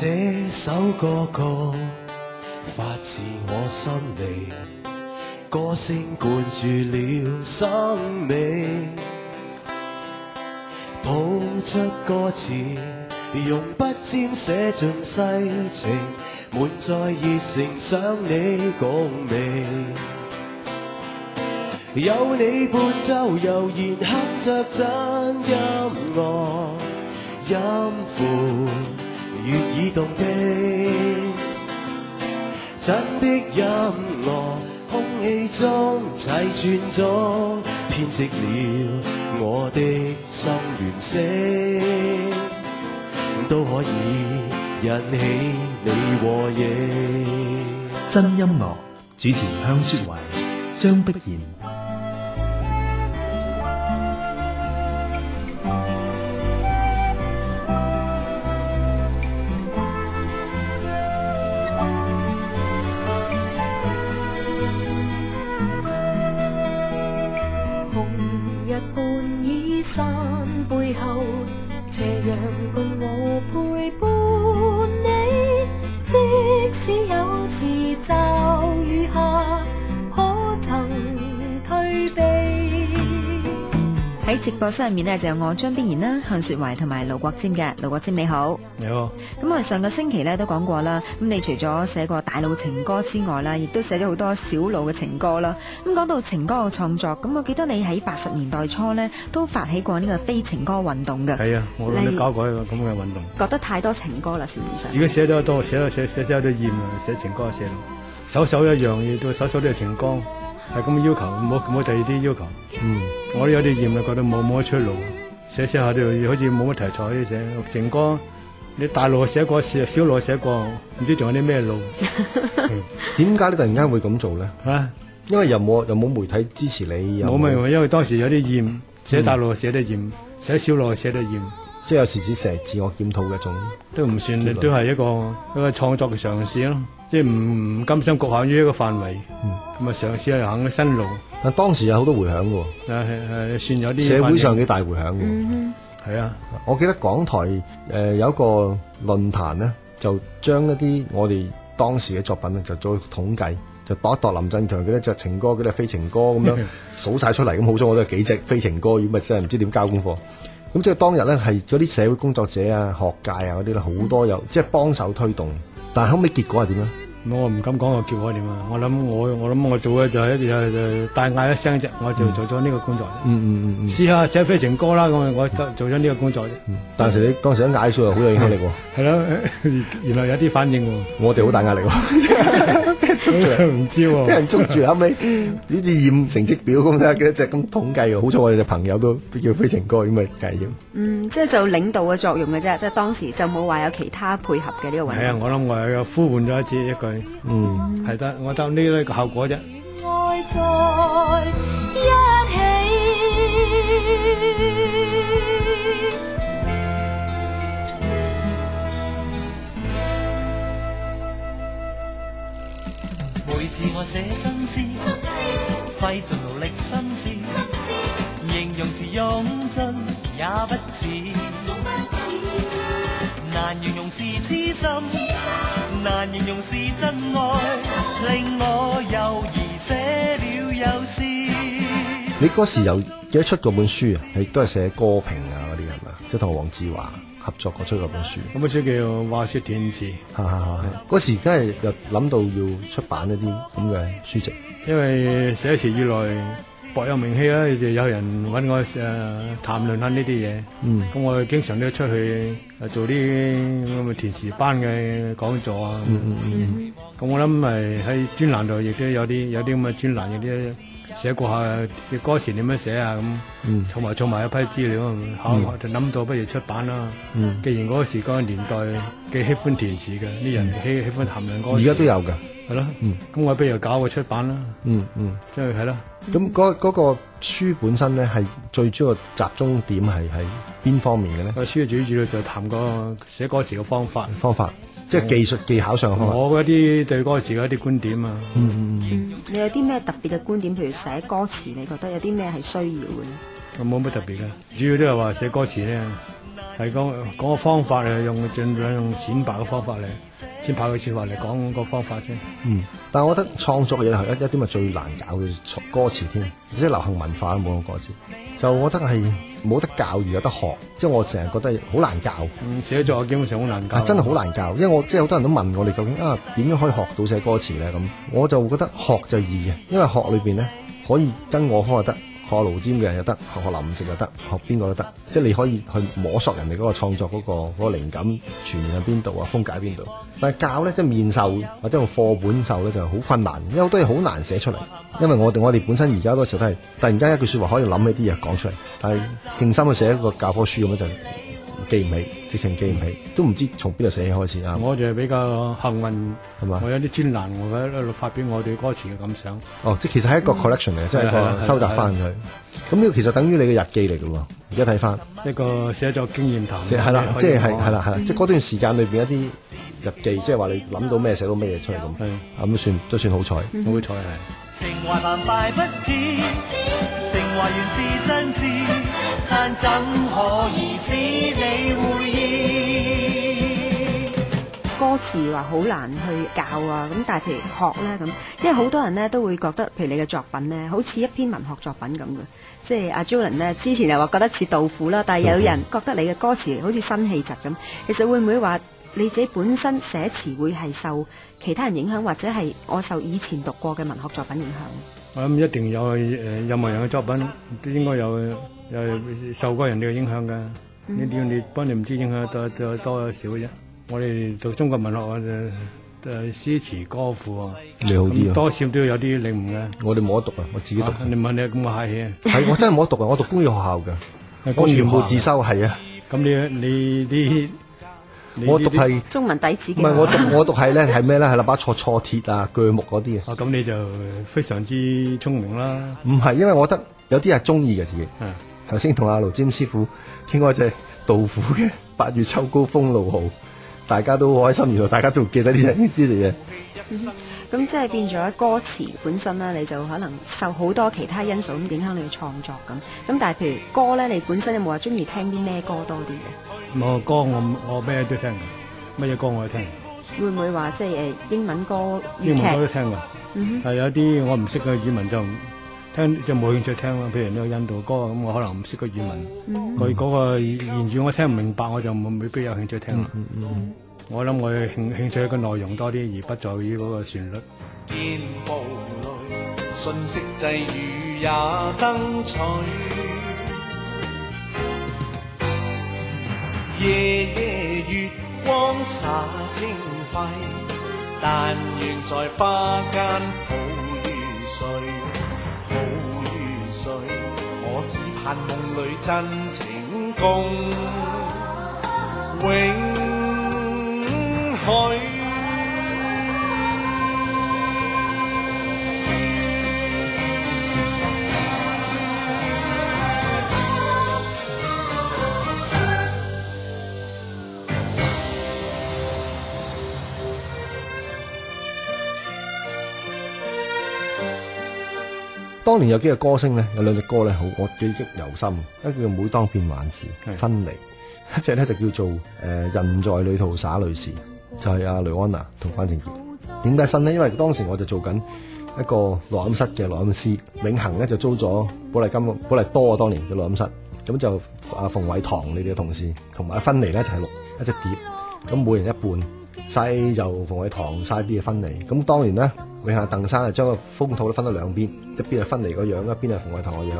這首歌曲發自我心裏，歌聲灌注了生命，譜出歌詞，用筆尖寫盡世情，滿載熱誠想你共鳴。有你伴奏，悠然哼着真音樂，音符悅耳動聽，真的音樂，空氣中齊存咗，編織了我的心原聲，都可以引起你和應。真音樂主持香雪懷、張碧然。喺直播室入面呢，就有我張碧然啦、向雪懷同埋盧國沾嘅。盧國沾你好。你好。咁我哋上個星期咧都講過啦，咁你除咗寫過大路情歌之外啦，亦都寫咗好多小路嘅情歌啦。咁講到情歌嘅創作，咁我記得你喺80年代初呢都發起過呢個非情歌運動嘅。係啊，我都搞過一個咁嘅運動。覺得太多情歌啦，事實上。自己寫得多，寫有啲厭啊，寫情歌寫到首首一樣嘢，都首首都係情歌。係咁嘅要求，冇第二啲要求。我都有啲厭啊，覺得冇乜出路，寫下都好似冇乜題材寫情歌。你大路寫過，小路寫過，唔知仲有啲咩路？點解你突然間會咁做咧？啊，因為有冇媒體支持你？冇咪，因為當時有啲厭，寫大路寫得厭，寫小路寫得厭，即係有時只成日自我檢討嘅一種。都唔算，都係一個創作嘅嘗試咯。即係唔甘心局限於一個範圍，咁啊嘗試去行個新路。但當時有好多回響嘅，係算有啲社會上幾大回響嘅。係啊，我記得港台有一個論壇咧，就將一啲我哋當時嘅作品咧，就做統計，就度一度林振強幾多隻情歌，幾多非情歌咁樣數晒出嚟。咁好彩我都係幾隻非情歌，如果咪真係唔知點交功課。咁即係當日咧係嗰啲社會工作者啊、學界啊嗰啲咧好多有即係幫手推動。但係後尾結果係點咧？我唔敢講個結果點啊！我諗我做嘅就係就大嗌一聲啫，我就做咗呢個工作。試下寫非情歌啦，咁我做咗呢個工作啫。但係你當時一嗌出嚟，好有影響力喎。係咯，原來有啲反應喎。我哋好大壓力喎。唔知喎，俾人捉住，後尾好似驗成績表咁睇下幾多隻咁統計。好彩我哋嘅朋友都叫非情歌咁咪計咗。即係就領導嘅作用嘅啫，即係當時就冇話有其他配合嘅呢個運動。係啊，我諗我係呼喚咗一句，係得我得呢個效果啫。愛在一起，每次我寫新詩，費盡勞力心思，形容詞用盡也不似，難形容是痴心，難形容是真愛，令我猶豫寫了又試。你嗰時有記得出過本書啊？係都係寫歌評啊嗰啲係嘛？即係同黃志華合作過出嗰本書。嗰本書叫《話說填詞》。嗰時真係又諗到要出版一啲咁嘅書籍，因為寫詞以來薄有名氣啦，就有人揾我談論下呢啲嘢。咁我經常都出去做啲咁嘅填詞班嘅講座啊。咁我諗咪喺專欄度亦都有啲咁嘅專欄，有啲寫過下嘅歌詞點樣寫啊咁。儲埋一批資料，就諗到不如出版啦。既然嗰時嗰個年代幾喜歡填詞嘅啲人，喜歡談論歌詞，而家都有㗎。係咯。咁我不如搞個出版啦。即係啦。咁嗰個書本身咧，係最主要集中點係邊方面嘅咧？個書主要就談個寫歌詞嘅方法，即係技巧上嘅方法。我嗰啲對歌詞嘅一啲觀點啊。你有啲咩特別嘅觀點？譬如寫歌詞，你覺得有啲咩係需要嘅咧？冇乜特別嘅，主要都係話寫歌詞咧，係講個方法嚟，盡量用淺白嘅方法嚟，淺白嘅說話嚟講個方法啫。但係我覺得創作嘅嘢係一啲咪最難搞嘅歌詞添，即係流行文化都冇咁歌詞，就我覺得係冇得教而有得學，即係我成日覺得好難教。寫作基本上好難教，真係好難教，因為我即係好多人都問我哋究竟點樣可以學到寫歌詞咧？咁我就覺得學就易嘅，因為學裏邊咧可以跟我開又得。學盧尖嘅人又得，學林夕又得，學邊個都得，即係你可以去摸索人哋嗰個創作嗰個靈感泉源喺邊度啊，風格喺邊度。但係教咧，即係面授或者用課本授咧，就好困難，因為好多嘢好難寫出嚟。因為我哋本身而家好多時候都係突然間一句說話可以諗起啲嘢講出嚟，但係靜心去寫一個教科書咁樣就記唔起，直情記唔起，都唔知從邊度寫起開始啊！我就比較幸運，係嘛？我有啲專欄，我喺度發表我對歌詞嘅感想。即係其實係一個 collection 嚟，即係一個收集翻佢。咁呢個其實等於你嘅日記嚟嘅喎。而家睇翻一個寫作經驗談。係啦，即係係啦，即係嗰段時間裏邊一啲日記，即係話你諗到咩寫到咩嘢出嚟咁。咁都算好彩，好彩係。情懷澎湃不止，情懷原是真摯，但怎可以使你會意？歌詞話好難去教啊，咁但係譬如學咧咁，因為好多人咧都會覺得，譬如你嘅作品咧，好似一篇文學作品咁嘅，即係阿 Julian 咧之前又話覺得似杜甫啦，但係有人覺得你嘅歌詞好似辛棄疾咁，其實會唔會話你自己本身寫詞會係受其他人影響，或者係我受以前讀過嘅文學作品影響？我諗一定有任何人嘅作品都應該有受過人哋嘅影響㗎。你幫你唔知影響多少啫。我哋讀中國文學啊，詩詞歌賦啊，你好啲啊，多少都有啲領悟嘅。我哋冇得讀啊，我自己讀。你問你咁我客氣啊？係我真係冇得讀啊！我讀工業學校㗎，我全部自修係啊。咁你我讀係中文底子嘅。唔係我讀係咧係咩咧？係啦，把錯鐵啊、鋸木嗰啲啊。咁你就非常之聰明啦。唔係，因為我覺得有啲係中意嘅自己。頭先同阿盧占師傅傾開隻杜甫嘅8月秋高風怒號，大家都好開心，原來大家都記得呢啲嘢。咁即係變咗歌詞本身啦，你就可能受好多其他因素影響你嘅創作咁。咁但係譬如歌咧，你本身有冇話中意聽啲咩歌多啲嘅？我歌我咩都聽嘅，乜嘢歌我都聽。會唔會話即係英文歌、英文歌都聽㗎。係有啲我唔識嘅語文就聽，就冇興趣聽啦。譬如呢個印度歌咁，我可能唔識個語文，佢嗰個言語我聽唔明白，我就未必有興趣聽啦。我諗我興趣嘅內容多啲，而不在於嗰個旋律。見無淚，瞬息際遇也爭取。夜夜月光灑清輝，但願在花間抱於睡，抱於睡。我只盼夢裏真情共永。當年有幾個歌星咧，有兩隻歌咧，好我記憶猶深。一個叫每當變幻時，分離；一隻咧就叫做人在旅途灑淚時，就係阿雷安娜同關正傑。點解新呢？因為當時我就做緊一個錄音室嘅錄音師，永恆咧就租咗寶麗多當年嘅錄音室，咁就阿馮偉棠你哋嘅同事同埋分離咧就係錄一隻碟，咁每人一半，西就馮偉棠，西邊嘅分離。咁當年咧，永恆鄧生就將個風套都分咗兩邊，一邊係分離個樣，一邊係馮偉棠個樣。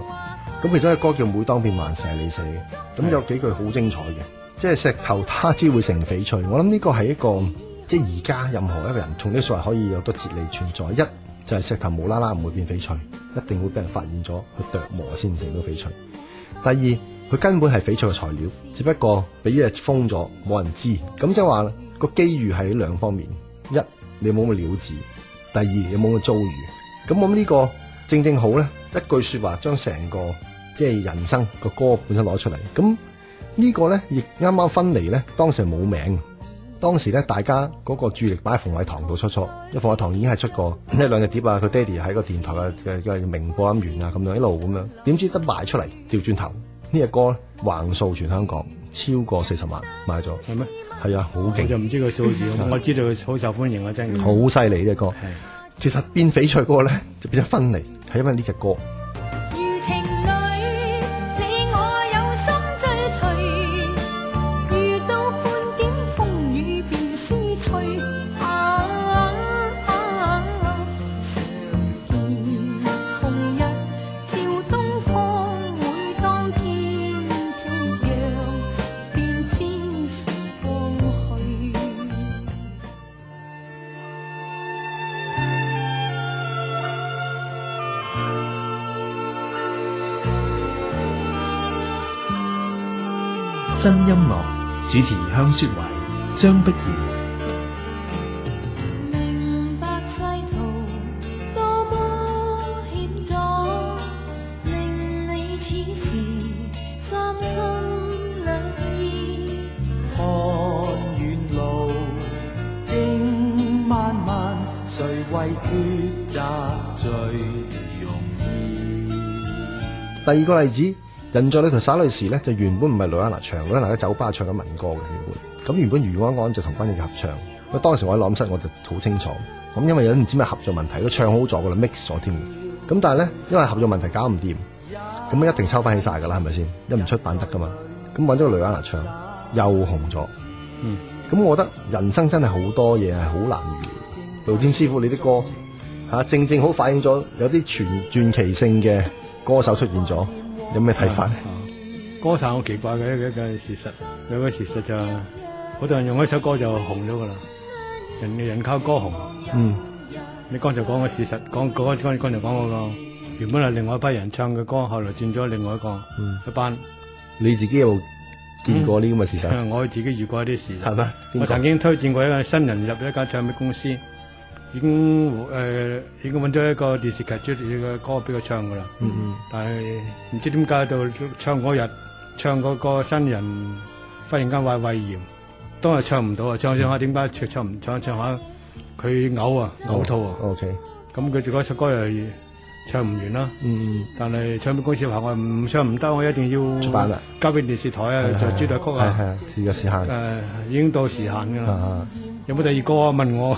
咁其中一個歌叫每當變幻時係你寫嘅，咁有幾句好精彩嘅，即係石頭他朝會成翡翠。我諗呢個係一個即係而家任何一個人從呢句說話可以有多哲理存在。一就係石頭無啦啦唔會變翡翠，一定會俾人發現咗去琢磨先成到翡翠。第二，佢根本係翡翠嘅材料，只不過俾嘢封咗，冇人知。咁即係話個機遇係兩方面：一你冇咁嘅料子，第二你冇咁嘅遭遇。咁我諗呢個正正好咧，一句說話將成個即係人生個歌本身攞出嚟。咁呢個咧亦啱啱分離咧，當時係冇名。當時咧，大家嗰個注意力擺喺馮偉棠度出錯，因為馮偉棠已經係出過一兩隻碟啊，佢爹哋喺個電台嘅名播音員啊，咁樣一路咁樣，點知得賣出嚟，調轉頭呢隻歌橫掃全香港，超過40萬賣咗。係咩？係啊，好勁，我就唔知個數字，我知道佢好受歡迎啊，真係。好犀利呢隻歌。其實變翡翠歌咧就變咗分離，係因為呢隻歌。如情侶，你我有心追隨，遇到半點風雨便思退。常見紅日照東方，每當天夕陽，便知時光去。真音樂主持香雪懷、張碧然。明白世途多麼險阻，令你此時三心兩意。看遠路，經漫漫，誰為抉擇最容易？第二個例子，人在旅途灑淚時咧，就原本唔係呂安娜唱，呂安娜喺酒吧唱緊民歌嘅原本。咁原本余安安就同關正傑合唱。咁當時我喺錄音室我就好清楚。咁因為有啲唔知咩合作問題，佢唱好咗噶啦 ，mix 咗添。咁但係咧，因為合作問題搞唔掂，咁一定抽翻起晒噶啦，係咪先？一唔出版得噶嘛。咁揾咗個呂安娜唱，又紅咗。咁我覺得人生真係好多嘢係好難預。盧占師傅你啲歌正正好反映咗有啲傳奇性嘅歌手出現咗。有咩睇法咧？歌壇好奇怪嘅一個事實，有個事實就係好多人用一首歌就紅咗噶啦，人靠歌紅。你剛才講嘅事實，剛才講嗰個原本係另外一批人唱嘅歌，後來轉咗另外一個一班。你自己有冇見過呢咁嘅事實？我自己遇過一啲事實。係咩？我曾經推薦過一個新人入一間唱片公司。已經揾咗一個電視劇出嚟嘅歌俾佢唱噶啦，但係唔知點解到唱嗰日，唱嗰個新人忽然間話胃炎，當日唱唔到啊，唱下點解唱下佢嘔啊嘔吐啊 ，OK，咁佢嗰首歌又唱唔完啦，但係唱片公司話我唔唱唔得，我一定要出版啦，交俾電視台啊，就主題曲啊，係時限，已經到時限噶啦。有冇第二個啊？問我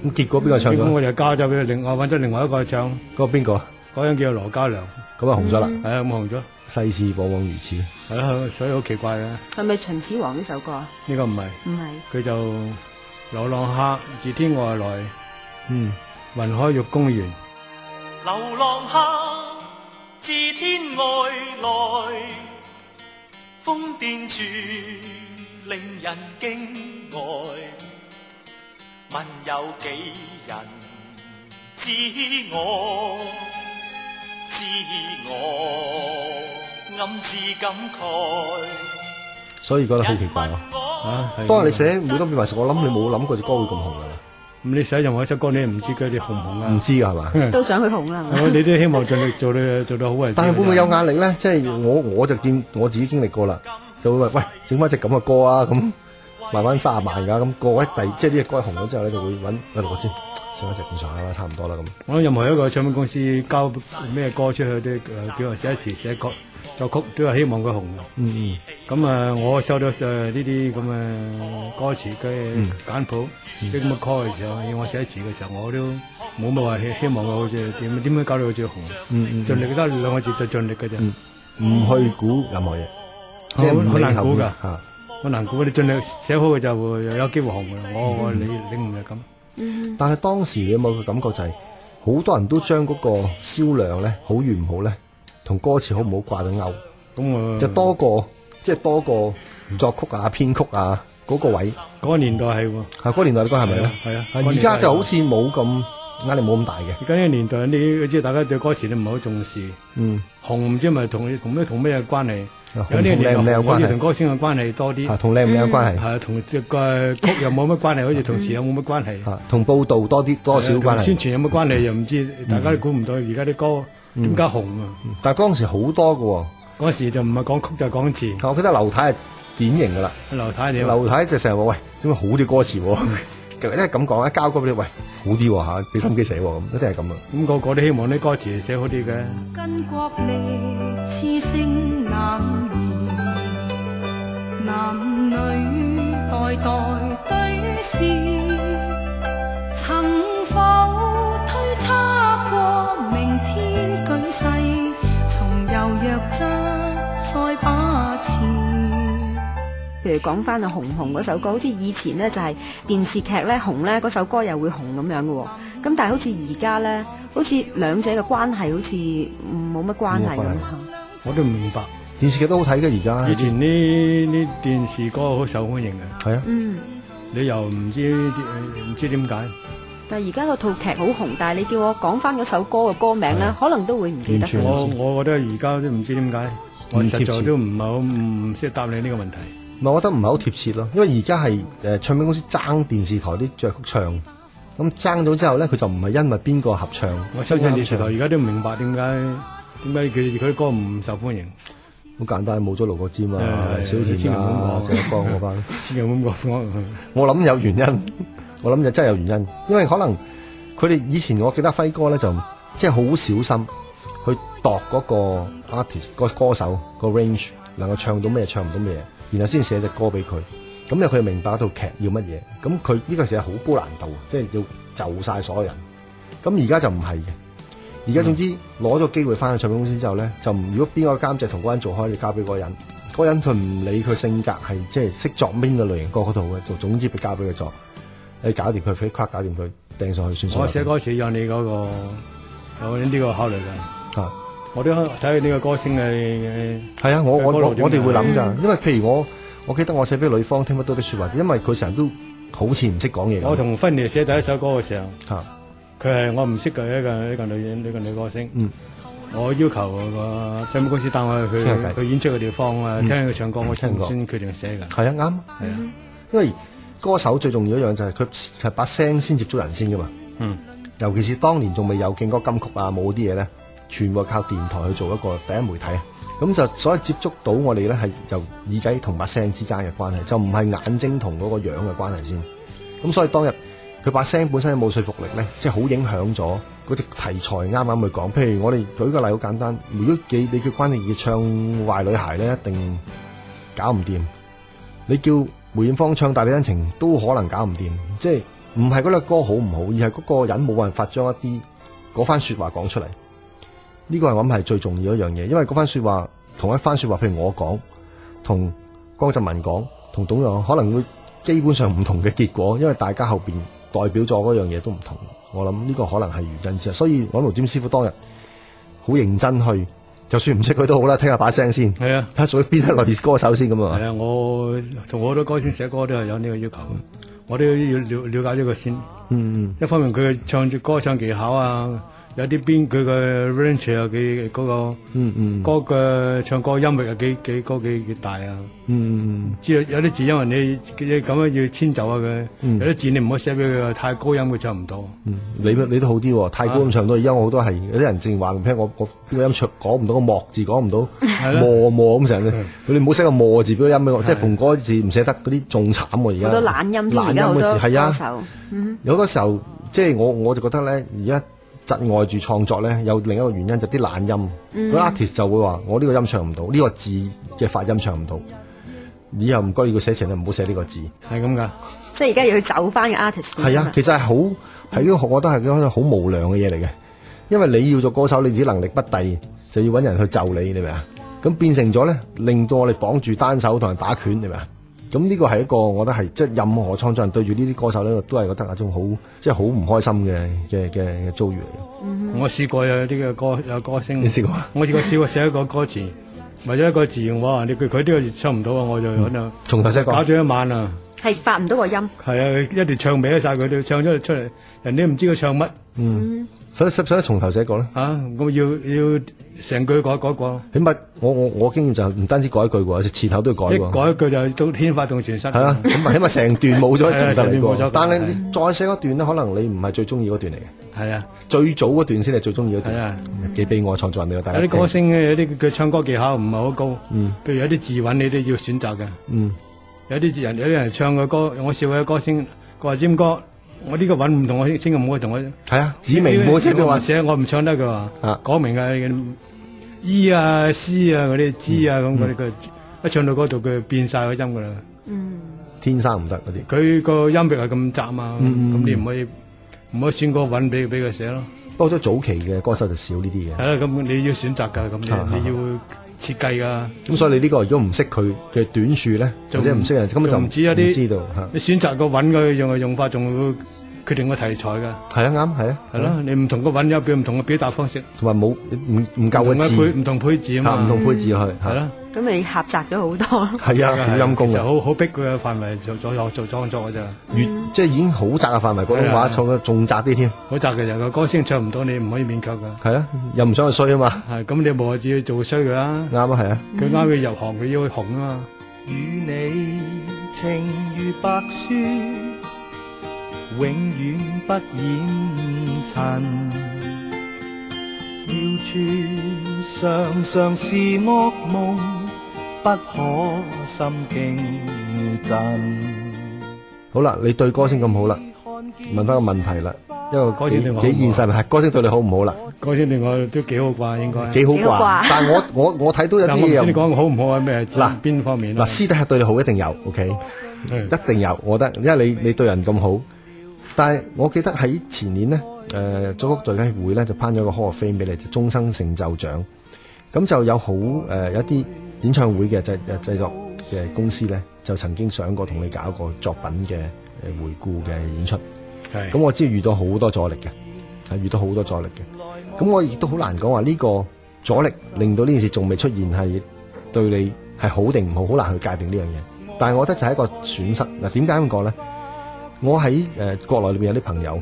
咁結果邊個唱咗？結果我就交咗俾我揾咗另外一個唱。嗰個邊個？嗰人叫羅嘉良。咁啊紅咗啦。係啊，咁紅咗。世事往往如此。係啊，所以好奇怪嘅。係咪秦始皇呢首歌啊？呢個唔係。唔係。佢就流浪客自天外來。雲海玉公園。流浪客自天外來，瘋癲處令人驚呆。問有幾人知我暗自感慨。所以覺得好奇怪當日你寫每當變幻時，我諗你冇諗過隻歌會咁紅噶啦。咁你寫任何一首歌，你唔知佢哋紅唔紅啊？唔知噶係嘛？都想佢紅啦。你都希望盡力做到好為止。但係會唔會有壓力咧？即係我就見我自己經歷過啦，就會話喂，整翻隻咁嘅歌啊咁。賣翻30萬㗎，咁各位即係呢隻歌紅咗之後咧，就會揾我先寫一隻咁上下啦，差唔多啦咁。我諗任何一個唱片公司交咩歌出去都叫人寫詞寫曲作曲，都係希望佢紅嘅。咁我收到呢啲咁嘅歌詞嘅簡譜啲咁嘅歌嘅時候，要我寫詞嘅時候，我都冇乜話希望佢好似點樣搞到佢最紅。盡力得2個字就盡力嘅啫。唔去估任何嘢，即係好難估㗎。好難估，你盡力寫好嘅就會有機會紅嘅。我你唔係咁。但係當時你有冇個感覺就係好多人都將嗰個銷量咧好與唔好咧，同歌詞好唔好掛咗鈎。咁就多個作曲啊、編曲啊嗰個位。嗰個年代係喎。係嗰個年代嘅歌係咪咧？係啊。而家就好似冇咁壓力冇咁大嘅。而家呢個年代，你知大家對歌詞都唔係好重視。紅唔知咪同咩關係？有啲靚唔靚關係，好似同歌星嘅關係多啲，同靚唔靚嘅關係，係同隻個曲又冇乜關係，好似同詞又冇乜關係，同報道多少關係，宣傳有乜關係又唔知，大家都估唔到而家啲歌點解紅啊！但係嗰陣時好多㗎，嗰時就唔係講曲就係講詞。我記得劉太係典型㗎啦，劉太就成日話喂，點解好啲歌詞？因為咁講，一交歌俾你，喂，好啲嚇，俾心機寫咁，一定係咁啊！咁個個都希望啲歌詞寫好啲嘅。跟國力雌聲冷言，男女代代對視，曾否推測過明天舉世，重遊若真再把持。譬如講翻啊紅紅嗰首歌，好似以前呢就係電視劇咧紅咧嗰首歌又會紅咁樣嘅喎，咁但係好似而家咧，好似兩者嘅關係好似冇乜關係咁嚇。我都唔明白。電視劇都好睇嘅而家。以前呢電視歌好受歡迎嘅，係啊，你又唔知點解。但係而家個套劇好紅，但係你叫我講翻嗰首歌嘅歌名咧，可能都會唔記得完全佢。我覺得而家都唔知點解，我實在都唔係好唔識答你呢個問題。唔係，我覺得唔係好貼切咯，因為而家係唱片公司爭電視台啲著曲唱，咁爭咗之後咧，佢就唔係因為邊個合唱。我收聽電視台而家都唔明白點解佢啲歌唔受歡迎。好簡單，冇咗盧國沾啊、小田啊、謝德江嗰班。千祈唔好咁講。我諗有原因，我諗就真係有原因，因為可能佢哋以前我記得輝哥咧就即係好小心去度嗰個 artist 個歌手個 range 能夠唱到咩唱唔到咩，然後先寫隻歌俾佢。咁佢明白一套劇要乜嘢，咁佢呢個其實好高難度，即係要就晒所有人。咁而家就唔係嘅。而家總之攞咗機會翻去唱片公司之後咧，就如果邊個監製同嗰人做開，就交俾嗰個人。嗰個人佢唔理佢性格係即係識作邊個類型歌嗰度嘅，就總之佢交俾佢作。你搞掂佢 free crack 搞掂佢掟上去算數。我寫歌詞有你嗰個有呢個考慮㗎。啊，我都睇呢個歌星嘅。係啊，我哋會諗㗎，因為譬如我記得我寫俾女方聽乜多啲説話，因為佢成日都好似唔識講嘢。我同芬妮寫第一首歌嘅時候。嚇。佢係我唔識嘅一個女歌星，我要求個唱片公司帶我去佢演出嘅地方啊，聽佢唱歌，我先決定寫嘅。係啊，啱，係啊，因為歌手最重要一樣就係佢係把聲先接觸人先噶嘛。尤其是當年仲未有勁歌金曲啊，冇啲嘢咧，全部靠電台去做一個第一媒體啊。咁就所以接觸到我哋咧係由耳仔同把聲之間嘅關係，就唔係眼睛同嗰個樣嘅關係先。咁所以當日。佢把聲本身冇說服力咧，即係好影響咗嗰隻題材。啱啱去講，譬如我哋舉個例好簡單，如果你叫關正傑唱《壞女孩》咧，一定搞唔掂。你叫梅艷芳唱《大地恩情》都可能搞唔掂。即係唔係嗰隻歌好唔好，而係嗰個人冇辦法將一啲嗰番説話講出嚟。呢個係我諗係最重要一樣嘢，因為嗰番説話同一番説話，譬如我講，同江澤民講，同董陽可能會基本上唔同嘅結果，因為大家後邊代表咗嗰樣嘢都唔同，我諗呢個可能係原因之一。所以我盧占師傅當日好認真去，就算唔識佢都好啦，聽下把聲先。係啊，睇下屬於邊一類歌手先咁啊。係啊，我同好多歌星寫歌都係有呢個要求，我都要了解呢個先。一方面佢嘅歌唱技巧啊。有啲邊佢嘅 range 啊，幾嗰個歌嘅唱歌音域啊，幾大啊。知道有啲字因為你咁樣要遷就下佢，有啲字你唔好寫俾佢，太高音佢唱唔到。你都好啲喎，太高音唱到，而家我好多係有啲人淨話唔聽我邊個音唱講唔到個莫字，講唔到磨咁成日，佢哋唔好寫個磨字俾個音俾我，即係逢嗰字唔寫得嗰啲仲慘喎而家。好多懶音添，而家好多歌手。有好多時候即係我就覺得咧，而家。窒礙住創作咧，有另一個原因就啲懶音，個 artist 就會話我呢個音唱唔到，呢個字嘅發音唱唔到，以後唔該要寫成咧，唔好寫呢個字，係咁噶。即係而家要去走翻嘅 artist。係啊，其實係好係呢個，我覺得係一個好無良嘅嘢嚟嘅，因為你要做歌手，你自己能力不逮，就要揾人去就你明唔明啊？咁變成咗咧，令到我哋綁住單手同人打拳，明唔明啊？咁呢個係一個，我覺得係即係任何創作人對住呢啲歌手咧，都係覺得一種好即係好唔開心嘅遭遇嚟嘅。我試過有啲嘅有歌星，你試過？我試過寫一個歌詞，為咗一個字，我話佢呢個字唱唔到啊，我就喺度從頭寫過，搞咗一晚啊，係發唔到個音。係啊，一定唱歪晒佢，都唱咗出嚟，人哋唔知佢唱乜。所以使唔使從頭寫過咧？咁要成句改過。起碼我經驗就唔單止改一句喎，前後都要改喎。改一句就都牽發動全身。係啦，咁起碼成段冇咗，仲得嚟過。但係你再寫嗰段咧，可能你唔係最中意嗰段嚟嘅。係啊，最早嗰段先係最中意嗰段。係啊，幾悲哀創作人嚟嘅。有啲歌星有啲佢唱歌技巧唔係好高。譬如有啲字韻你都要選擇嘅。有啲人唱嘅歌，我笑嘅歌星，佢話尖哥。我呢個韻唔同我先唔好同我係啊，指明唔好寫嘅話寫我唔唱得嘅話，講明啊 E 啊 C 啊嗰啲 G 啊咁嗰啲一唱到嗰度佢變晒個音噶啦。天生唔得嗰啲。佢個音域係咁窄嘛，咁你唔可以選個韻俾佢寫咯。不過都早期嘅歌手就少呢啲嘅。係啦，咁你要選擇㗎，咁你要設計㗎。咁所以你呢個如果唔識佢嘅短處咧，或者唔識人，根本就唔知道。你選擇個韻嘅用法，仲會決定個題材㗎。係啊，啱係啊。係咯，你唔同個韻有唔同嘅表達方式，同埋冇唔夠嘅字，唔同配置啊嘛，唔同配置去係咯。咁你狹窄咗好多。係啊，好陰功啊！好逼佢嘅範圍做創作㗎咋。即係已經好窄嘅範圍，廣東話創得仲窄啲添。好窄嘅人個歌聲唱唔到，你唔可以勉強㗎。係啊，又唔想去衰啊嘛。係咁，你冇話要做衰佢啦。啱啊，係啊。佢啱佢入行，佢要去紅啊嘛。與你情如白雪，永遠不染塵。謠傳常常是噩夢，不可心驚震。好啦，你對歌聲咁好啦，問翻個問題啦，因為歌聲對我幾現實，係歌聲對你好唔好啦？歌聲對我都幾好啩，應該幾好啩。但係我睇到有啲嘢，你講好唔好啊？咩嗱邊方面嗱，私底下對你好一定有 ，OK， 一定有，我覺得，因為你對人咁好。但係我記得喺前年呢，作曲隊嘅會咧就頒咗個 Hall of Fame 俾你，就終生成就獎。咁就有有一啲演唱會嘅製作嘅公司咧，就曾經想過同你搞一個作品嘅回顧嘅演出。咁我知遇到好多阻力嘅，係遇到好多阻力嘅。咁我亦都好難講話呢個阻力令到呢件事仲未出現係對你係好定唔好，好難去界定呢樣嘢。但係我覺得就係一個損失。嗱，點解咁講咧？我喺國內裏邊有啲朋友，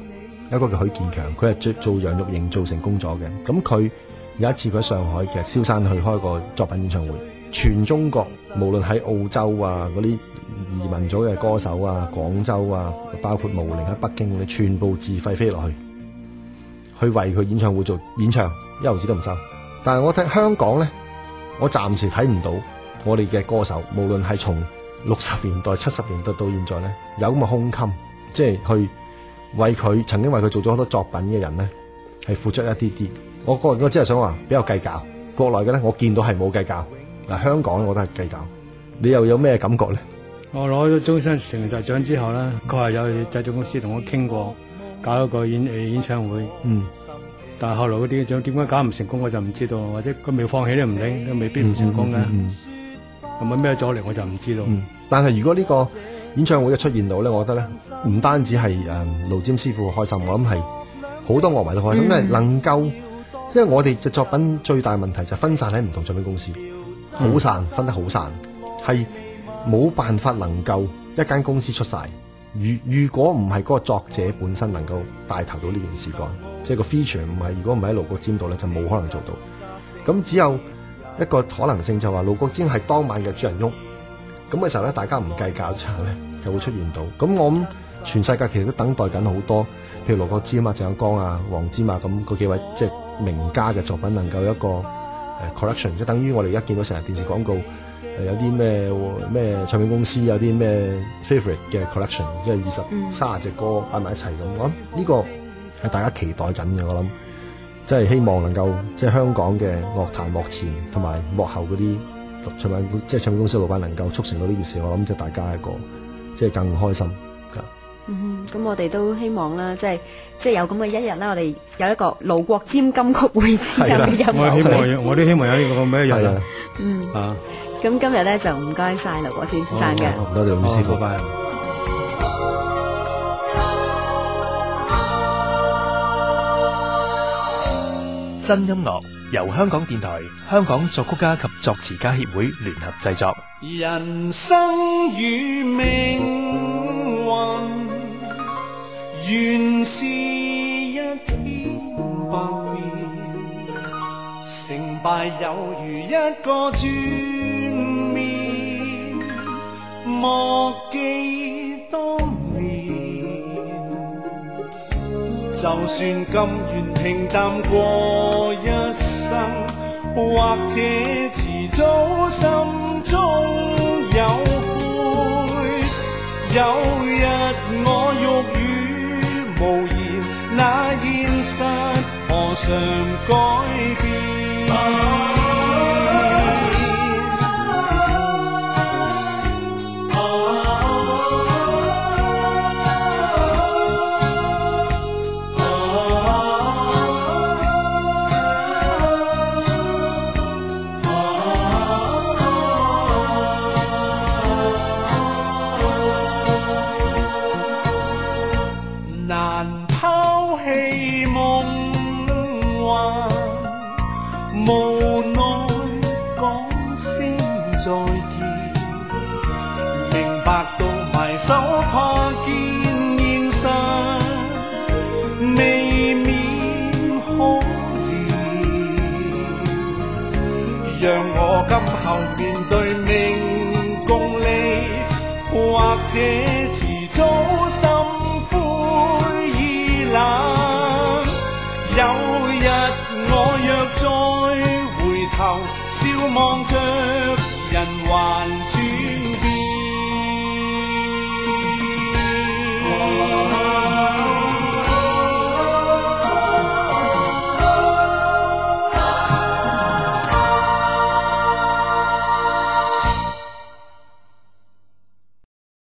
有一個叫許建強，佢係做羊肉營造成功咗嘅。咁佢有一次佢喺上海嘅蕭山去開個作品演唱會，全中國無論喺澳洲啊嗰啲移民咗嘅歌手啊、廣州啊，包括毛寧喺北京，你全部自費飛落去為佢演唱會做演唱，一毫子都唔收。但係我睇香港咧，我暫時睇唔到我哋嘅歌手，無論係從60年代、70年代到現在咧，有咁嘅胸襟，即係去為佢曾經為佢做咗好多作品嘅人咧，係付出一啲啲。我只係想話比較計較，國內嘅咧，我見到係冇計較。嗱，香港我都係計較。你又有咩感覺咧？我攞咗終身成就獎之後咧，確係有製作公司同我傾過，搞一個演唱會。但係後來嗰啲獎點解搞唔成功，我就唔知道，或者佢未放棄都唔定，都未必唔成功嘅。有冇咩阻力我就唔知道。但係如果呢個演唱會嘅出現到咧，我覺得咧唔單止係盧占師傅開心，我諗係好多樂迷都開心，因為能夠，因為我哋嘅作品最大問題就分散喺唔同唱片公司，好散，分得好散，係冇辦法能夠一間公司出晒。如果唔係嗰個作者本身能夠帶頭到呢件事幹，即係個 feature 唔係，如果唔係喺盧國沾度咧，就冇可能做到。咁只有一個可能性就話盧國沾係當晚嘅主人翁，咁嘅時候咧，大家唔計較之後咧，就會出現到。咁我諗全世界其實都等待緊好多，譬如盧國沾啊、鄭有光啊、黃霑啊咁嗰幾位即係名家嘅作品，能夠有一個collection， 即係等於我哋而家見到成日電視廣告。有啲咩唱片公司有啲咩 favorite 嘅 collection， 即係30隻歌擺埋一齊咁。我諗呢個係大家期待緊嘅。我諗即係希望能夠即係香港嘅樂壇幕前同埋幕後嗰啲唱片公司老闆能夠促成到呢件事。我諗即係大家一個即係更開心。咁我哋都希望啦，即係有咁嘅一日啦，我哋有一個盧國沾金曲會之友嘅音樂。我都希望有呢個咁嘅一日啊。咁今日咧就唔該晒盧國沾先生嘅，多謝盧師傅。真音樂由香港電台、香港作曲家及作詞家協會聯合製作。人生與命運原是一天百變，成敗有如一個轉面，莫記當年。就算甘願平淡過一生，或者遲早心中有悔。有日我欲語無言，那現實何嘗改變？無奈講聲再見，明白到埋手怕見現實未免可憐，讓我今後面對命共利，或者遲早心灰意冷。有日我若再回頭，笑望着人還轉